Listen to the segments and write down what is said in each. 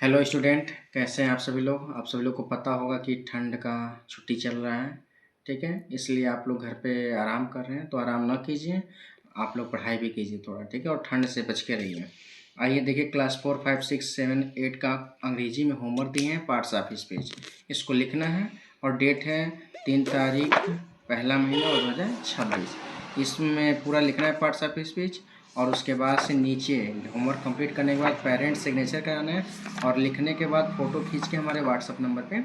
Hello student, कैसे हैं आप सभी लोग। आप सभी लोग को पता होगा कि ठंड का छुट्टी चल रहा है। ठीक है, इसलिए आप लोग घर पे आराम कर रहे हैं, तो आराम ना कीजिए, आप लोग पढ़ाई भी कीजिए थोड़ा। ठीक है, और ठंड से बच के रहिए। आइए देखिए, क्लास 4, 5, 6, 7, 8 का अंग्रेजी में होमवर्क दिए हैं, पार्ट्स ऑफ स्पीच। इसको लिखना है और डेट है 3 तारीख पहला महीना और 2026। इसमें पूरा लिखना है पार्ट्स ऑफ स्पीच, और उसके बाद से नीचे होमवर्क कंप्लीट करने के बाद पेरेंट्स सिग्नेचर कराना है, और लिखने के बाद फ़ोटो खींच के हमारे व्हाट्सअप नंबर पे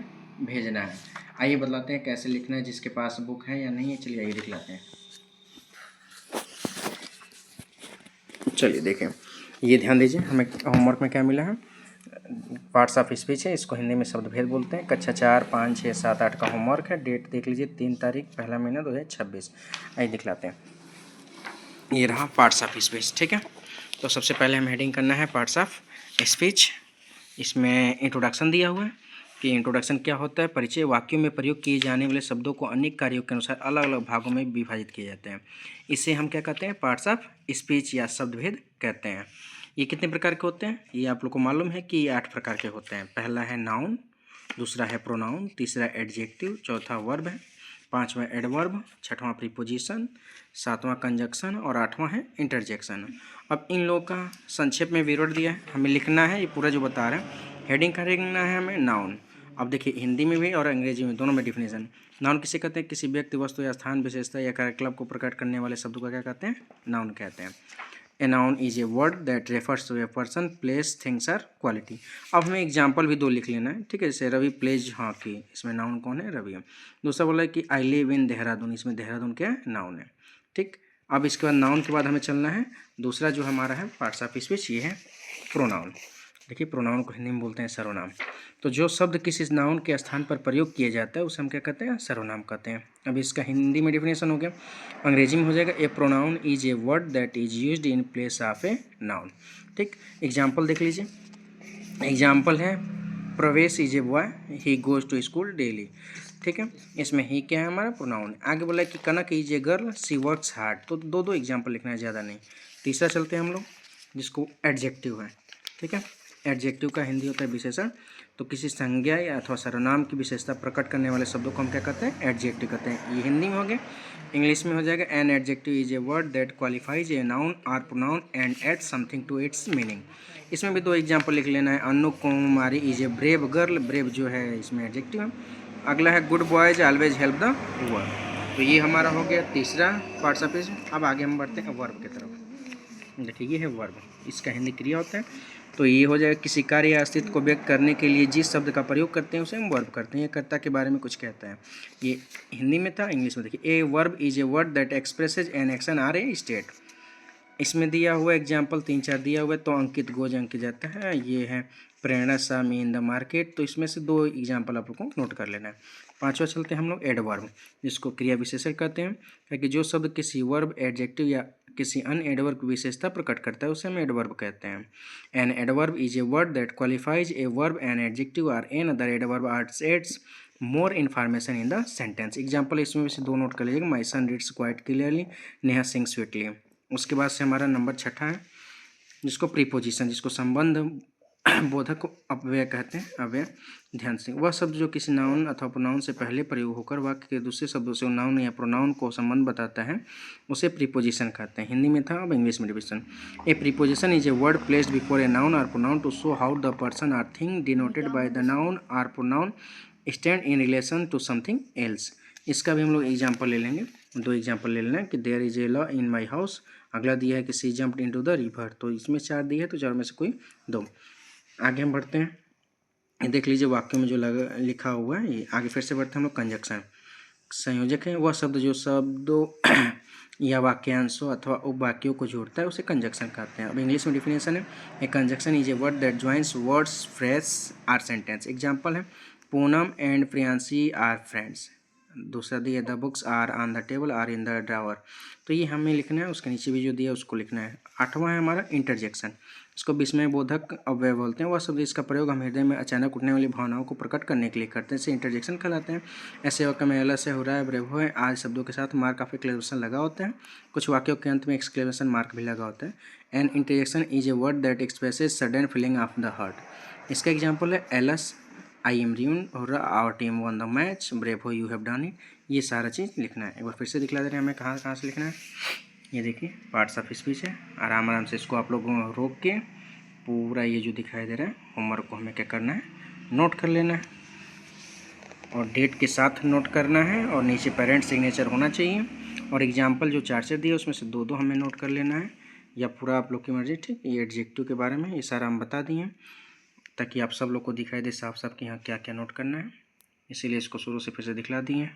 भेजना है। आइए बतलाते हैं कैसे लिखना है, जिसके पास बुक है या नहीं है। चलिए आइए लिख लाते हैं। चलिए देखें, ये ध्यान दीजिए, हमें होमवर्क में क्या मिला है। पार्ट्स ऑफ स्पीच है, इसको हिंदी में शब्द भेद बोलते हैं। कक्षा 4, 5, 6, 7, 8 का होमवर्क है। डेट देख लीजिए 3 तारीख पहला महीना 2026। आइए दिखलाते हैं। ये रहा पार्ट्स ऑफ स्पीच। ठीक है, तो सबसे पहले हम हेडिंग करना है पार्ट्स ऑफ स्पीच। इसमें इंट्रोडक्शन दिया हुआ है कि इंट्रोडक्शन क्या होता है। परिचय, वाक्यों में प्रयोग किए जाने वाले शब्दों को अनेक कार्यों के अनुसार अलग अलग भागों में विभाजित किए जाते हैं। इसे हम क्या कहते हैं, पार्ट्स ऑफ स्पीच या शब्दभेद कहते हैं। ये कितने प्रकार के होते हैं, ये आप लोग को मालूम है कि ये 8 प्रकार के होते हैं। पहला है नाउन, दूसरा है प्रोनाउन, तीसरा एडजेक्टिव, चौथा वर्ब है, पांचवा एडवर्ब, छठवां प्रीपोजिशन, सातवां कंजक्शन और आठवां है इंटरजेक्शन। अब इन लोगों का संक्षेप में विवरण दिया है, हमें लिखना है। ये पूरा जो बता रहे हैं, हेडिंग का लिखना है हमें नाउन। अब देखिए, हिंदी में भी और अंग्रेजी में दोनों में डिफिनेशन। नाउन किसे कहते हैं, किसी व्यक्ति, वस्तु या स्थान, विशेषता या कार्यकलाप को प्रकट करने वाले शब्दों का क्या कहते हैं, नाउन कहते हैं। A noun is a word that refers to a person, place, things or quality. अब हमें एग्जाम्पल भी 2 लिख लेना है। ठीक है, जैसे रवि प्लेज हॉकी, इसमें नाउन कौन है, रवि है। दूसरा बोला है कि आई लिव इन देहरादून, इसमें देहरादून क्या है, नाउन है। ठीक, अब इसके बाद नाउन के बाद हमें चलना है दूसरा जो हमारा है पार्ट्स ऑफ स्पीच, ये है प्रोनाउन। देखिए, प्रोनाउन को हिंदी में बोलते हैं सर्वनाम। तो जो शब्द किसी नाउन के स्थान पर प्रयोग किया जाता है उसे हम क्या कहते हैं, सर्वनाम कहते हैं। अब इसका हिंदी में डिफिनेशन हो गया, अंग्रेजी में हो जाएगा a pronoun is a word that is used in place of a noun. ठीक, एग्जाम्पल देख लीजिए। एग्जाम्पल है Pravesh is a boy, he goes to school daily. ठीक है, इसमें ही क्या है, हमारा प्रोनाउन। आगे बोला कि Kanak is a girl, she works hard. तो दो दो एग्जाम्पल लिखना है, ज़्यादा नहीं। तीसरा चलते हैं हम लोग, जिसको एडजेक्टिव है। ठीक है, एडजेक्टिव का हिंदी होता है विशेषण। तो किसी संज्ञा या अथवा सर्वनाम की विशेषता प्रकट करने वाले शब्दों को हम क्या कहते हैं, एडजेक्टिव कहते हैं। ये हिंदी में हो गया। इंग्लिश में हो जाएगा an adjective is a word that qualifies a noun or pronoun and add something to its meaning. इसमें भी 2 एग्जाम्पल लिख लेना है। Anu Kumari is a brave girl, brave जो है इसमें एडजेक्टिव है। अगला है good boys always help the poor. तो ये हमारा हो गया तीसरा पार्ट्स ऑफ स्पीच। अब आगे हम बढ़ते हैं वर्ब की तरफ। देखिए, ये है वर्ब, इसका हिंदी क्रिया होता है। तो ये हो जाएगा किसी कार्य या अस्तित्व को व्यक्त करने के लिए जिस शब्द का प्रयोग करते हैं उसे हम वर्ब करते हैं। ये कर्ता के बारे में कुछ कहता है। ये हिंदी में था, इंग्लिश में देखिए, a verb is a word that expresses an action or a state. इसमें दिया हुआ एग्जाम्पल 3-4 दिया हुआ है। तो अंकित गोज अंकित जाता है, ये है प्रेरणा सामी इन द मार्केट। तो इसमें से 2 एग्जाम्पल आप लोग को नोट कर लेना है। पांचवा चलते हैं हम लोग एडवर्ब, जिसको क्रिया विशेषण कहते हैं। क्योंकि जो शब्द किसी वर्ब, एडजेक्टिव या किसी अन्य एडवर्ब की विशेषता प्रकट करता है उसे हम एडवर्ब कहते हैं। An adverb is a word that qualifies a verb, an adjective और another adverb adds more information in the sentence. Example इसमें से 2 नोट कर लीजिएगा। My son reads quite clearly, Neha sing sweetly. उसके बाद से हमारा नंबर 6 है, जिसको प्रीपोजिशन, जिसको संबंध बोधक अव्यय कहते हैं। अव्यय, ध्यान से, वह शब्द जो किसी नाउन अथवा प्रोनाउन से पहले प्रयोग होकर वाक्य के दूसरे शब्दों से नाउन या प्रोनाउन को संबंध बताता है उसे प्रीपोजिशन कहते हैं। हिंदी में था, अब इंग्लिश में division. A preposition is a word placed before a noun और pronoun to show how the person or thing denoted by the noun और pronoun stand in relation to something else. इसका भी हम लोग एग्जाम्पल ले लेंगे। 2 example ले लेना है कि there is a law in my house. अगला दिया है कि she jumped into the river. तो इसमें 4 दिए है, तो 4 में से कोई 2। आगे हम बढ़ते हैं, देख लीजिए वाक्य में जो लिखा हुआ है। ये आगे फिर से बढ़ते हैं हम लोग कंजक्शन। संयोजक है वह शब्द जो शब्दों या वाक्यांशों अथवा उपवाक्यों को जोड़ता है उसे कंजक्शन कहते हैं। अब इंग्लिश में डिफिनेशन है, a conjunction is a word that joins words, phrase or sentence. Example है Poonam and Priyanshi are friends. दूसरा दिया the books are on the table or in the drawer. तो ये हमें लिखना है, उसके नीचे भी जो दिया उसको लिखना है। 8वां है हमारा इंटरजेक्शन, इसको विस्मय बोधक अव्यय बोलते हैं। वह शब्द इसका प्रयोग हम हृदय में अचानक उठने वाली भावनाओं को प्रकट करने के लिए करते हैं, इसे इंटरजेक्शन कहलाते हैं। ऐसे वाक्य में एलस है, हो रहा है, ब्रेवो है आदि शब्दों के साथ मार्क ऑफ एक्सक्लेमेशन लगा होता है। कुछ वाक्यों के अंत में एक्सक्लेमेशन मार्क भी लगा होता है। An interjection is a word that expresses sudden feeling of the heart. इसका एग्जाम्पल है एलस, आई एम र्यून, और our team won the match, bravo you have done it. ये सारा चीज़ लिखना है। एक बार फिर से दिखला दे रहे हैं हमें कहाँ कहाँ से लिखना है। ये देखिए पार्ट्स ऑफ स्पीच है। आराम आराम से इसको आप लोग रोक के पूरा ये जो दिखाई दे रहा है होमवर्क को हमें क्या करना है, नोट कर लेना है और डेट के साथ नोट करना है और नीचे पेरेंट सिग्नेचर होना चाहिए। और एग्जाम्पल जो 4 दिए उसमें से 2 हमें नोट कर लेना है या पूरा आप लोग की मर्जी। ठीक, ये एडजेक्टिव के बारे में ये सारा हम बता दिए ताकि आप सब लोग को दिखाई दे साफ साफ कि यहाँ क्या क्या नोट करना है, इसीलिए इसको शुरू से फिर से दिखला दिए।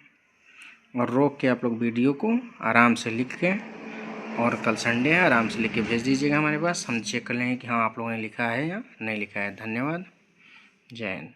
और रोक के आप लोग वीडियो को आराम से लिख के, और कल संडे है, आराम से लिख के भेज दीजिएगा हमारे पास, हम चेक कर लेंगे कि हाँ आप लोगों ने लिखा है या नहीं लिखा है। धन्यवाद, जय हिंद।